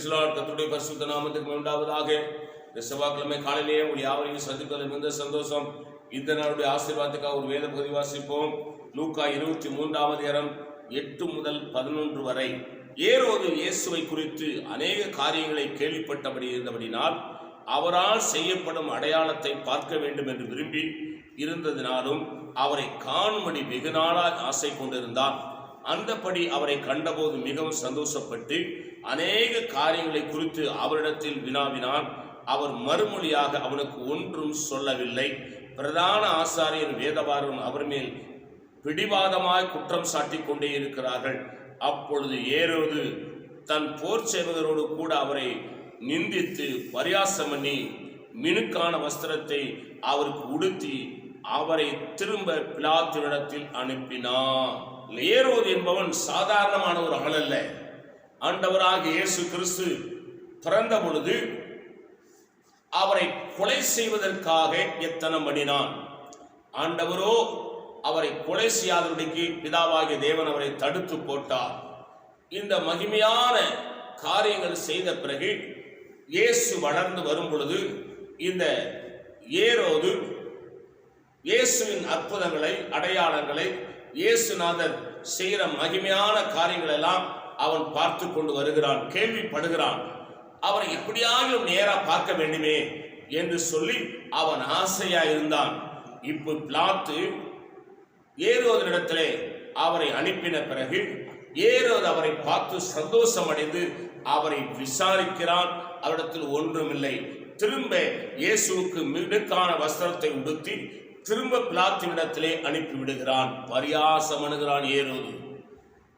கர்த்தருடைய பரிசுத்த நாமத்துக்கு உண்டாவதாக. இந்த செவ்வாய்க்கிழமை காலையிலேயே உங்கள் யாவரையும் சந்திப்பதில் மிகுந்த சந்தோஷம். இந்த நாளுடைய ஆசீர்வாதத்துக்காக ஒரு வேத பகுதி வாசிப்போம். லூக்கா 23 முதல் 11 வரை. ஏரோது இயேசுவை குறித்து அநேக காரியங்களை கேள்விப்பட்டபடி இருந்தபடினால் அவரால் செய்யப்படும் அடையாளத்தை பார்க்க வேண்டும் என்று விரும்பி இருந்ததினாலும் அவரை காணும்படி வெகு நாளாய் ஆசை கொண்டிருந்தார். அந்தபடி அவரை கண்டபோது மிகவும் சந்தோஷப்பட்டு அநேக காரியங்களை குறித்து அவரிடத்தில் வினாவினான். அவர் மறுமொழியாக அவனுக்கு ஒன்றும் சொல்லவில்லை. பிரதான ஆசாரியர் வேதபாரரும் அவர் மேல் பிடிவாதமாய் குற்றம் சாட்டி கொண்டே இருக்கிறார்கள். அப்பொழுது ஏரோது தன் போர் சேவகரோடு கூட அவரை நிந்தித்து பரியாசம் பண்ணி மினுக்கான வஸ்திரத்தை அவருக்கு உடுத்தி அவரை திரும்ப பிலாத்துவிடத்தில் அனுப்பினார். ஏரோது என்பவன் சாதாரணமான ஒரு ஆள் அல்ல. ஆண்டவராகிய இயேசு கிறிஸ்து பிறந்த பொழுது அவரை கொலை செய்வதற்காக எத்தனம் பண்ணினான். ஆண்டவரோ அவரை கொலை செய்யாதபடிக்கு பிதாவாகிய தேவன் அவரை தடுத்து போட்டார். இந்த மகிமையான காரியங்கள் செய்த பிறகு இயேசு வளர்ந்து வரும் பொழுது இந்த ஏரோது இயேசுவின் அற்புதங்களை, அடையாளங்களை, இயேசுநாதர் செய்கிற மகிமையான காரியங்கள் எல்லாம் அவன் பார்த்து கொண்டு வருகிறான், கேள்விப்படுகிறான். அவரை எப்படியாவது நேரா பார்க்க வேண்டுமே என்று சொல்லி அவன் ஆசையா இருந்தான். இப்போ பிலாத்து ஏரோதிடத்திலே அவரை அனுப்பின பிறகு ஏரோது அவரை பார்த்து சந்தோஷம் அடைந்து அவரை விசாரிக்கிறான். அவரிடத்தில் ஒன்றுமில்லை. திரும்ப இயேசுவுக்கு மிடுக்கான வஸ்திரத்தை உடுத்தி திரும்ப பிலாத்துவிடத்திலே அனுப்பிவிடுகிறான். பரியாசம் அணுகிறான் ஏரோது.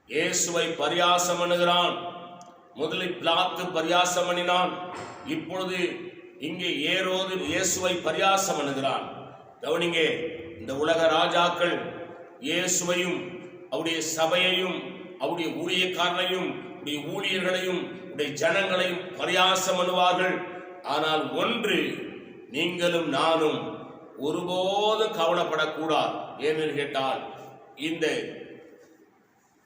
இயேசுவை பரியாசம் அணுகிறான். முதலில் பிலாத்து பரியாசம் அணினான். இப்பொழுது இங்கே ஏரோது இயேசுவை பரியாசம் அணுகிறான். கவனிங்க, இந்த உலக ராஜாக்கள் இயேசுவையும் அவருடைய சபையையும் அவருடைய ஊழியக்காரனையும் அவருடைய ஊழியர்களையும் அவருடைய ஜனங்களையும் பரியாசம் அணுவார்கள். ஆனால் ஒன்று நீங்களும் நானும் ஒருபோதும் கவலைப்படக்கூடாது. ஏனென்று கேட்டால் இந்த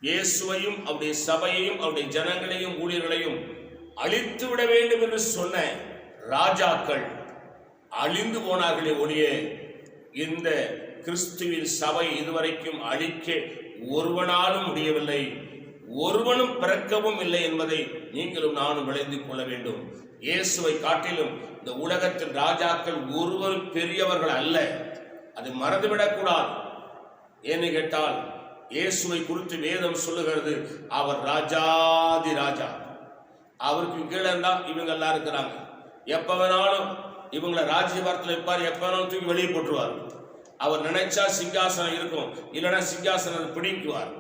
இயேசுவையும் அவருடைய சபையையும் அவருடைய ஜனங்களையும் ஊழியர்களையும் அழித்து விட வேண்டும் என்று சொன்ன ராஜாக்கள் அழிந்து போனார்களே ஒழிய இந்த கிறிஸ்துவின் சபை இதுவரைக்கும் அழிக்க ஒருவனாலும் முடியவில்லை, ஒருவனும் பிறக்கவும் இல்லை என்பதை நீங்களும் நானும் விளைந்து கொள்ள வேண்டும். இயேசுவை காட்டிலும் இந்த உலகத்தின் ராஜாக்கள் ஒருவரும் பெரியவர்கள் அல்ல. அது மறந்துவிடக்கூடாது. ஏன்னு கேட்டால் இயேசுவை குறித்து வேதம் சொல்லுகிறது, அவர் ராஜாதி ராஜா. அவருக்கு கீழே தான் இவங்க எல்லாம் இருக்கிறாங்க. எப்ப வேணாலும் இவங்களை ராஜ்யபாரத்தில் வைப்பார், எப்ப வேணாலும் தூக்கி வெளியே போட்டுருவார். அவர் நினைச்சா சிங்காசனம் இருக்கும், இல்லைன்னா சிங்காசனம் பிடிக்குவார்.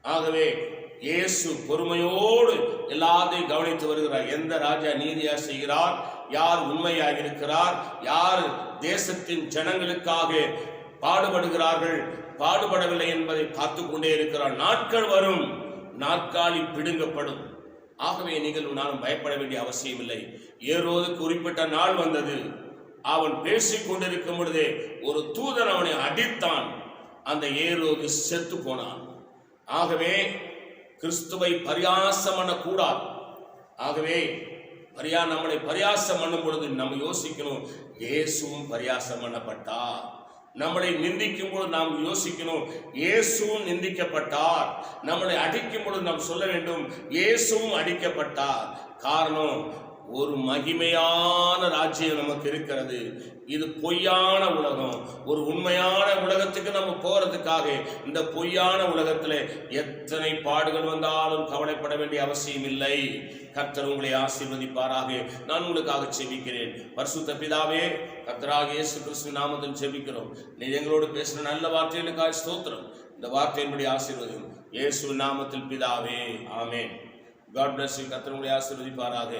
ஆகவே இயேசு பொறுமையோடு எல்லாத்தையும் கவனித்து வருகிறார். எந்த ராஜா நீதியா செய்கிறார், யார் உண்மையாக இருக்கிறார், யார் தேசத்தின் ஜனங்களுக்காக பாடுபடுகிறார்கள், பாடுபடவில்லை என்பதை பார்த்து கொண்டே இருக்கிறார். நாட்கள் வரும், நாற்காலி பிடுங்கப்படும். ஆகவே நீங்கள் நானும் பயப்பட வேண்டிய அவசியம் இல்லை. ஏரோது குறிப்பிட்ட நாள் வந்தது. அவன் பேசிக் கொண்டிருக்கும் பொழுதே ஒரு தூதன் அவனை அடித்தான். அந்த ஏரோது செத்து போனான். ஆகவே கிறிஸ்துவை பரியாசம் பண்ணக்கூடாது. ஆகவே நம்மளை பரியாசம் பண்ணும் பொழுது நம்ம யோசிக்கணும், இயேசுவும் பரியாசம் பண்ணப்பட்டார். நம்மளை நிந்திக்கும் பொழுது நாம் யோசிக்கணும், இயேசுவும் நிந்திக்கப்பட்டார். நம்மளை அடிக்கும் பொழுது நாம் சொல்ல வேண்டும், இயேசுவும் அடிக்கப்பட்டார். காரணம், ஒரு மகிமையான ராஜ்யம் நமக்கு இருக்கிறது. இது பொய்யான உலகம். ஒரு உண்மையான உலகத்துக்கு நம்ம போறதுக்காக இந்த பொய்யான உலகத்தில் எத்தனை பாடுகள் வந்தாலும் கவலைப்பட வேண்டிய அவசியம் இல்லை. கர்த்தர் உங்களை ஆசீர்வதிப்பாராக. நான் உங்களுக்காக செபிக்கிறேன். பரிசுத்த பிதாவே, கர்த்தராகிய இயேசு கிறிஸ்து நாமத்தில் செபிக்கிறோம். நீ எங்களோடு பேசுற நல்ல வார்த்தைகளுக்காக ஸ்தோத்திரம். இந்த வார்த்தையின்படி ஆசீர்வதியும் இயேசு நாமத்தில் பிதாவே, ஆமென். God bless you. கர்த்தர் உங்களை ஆசீர்வதிப்பாராக.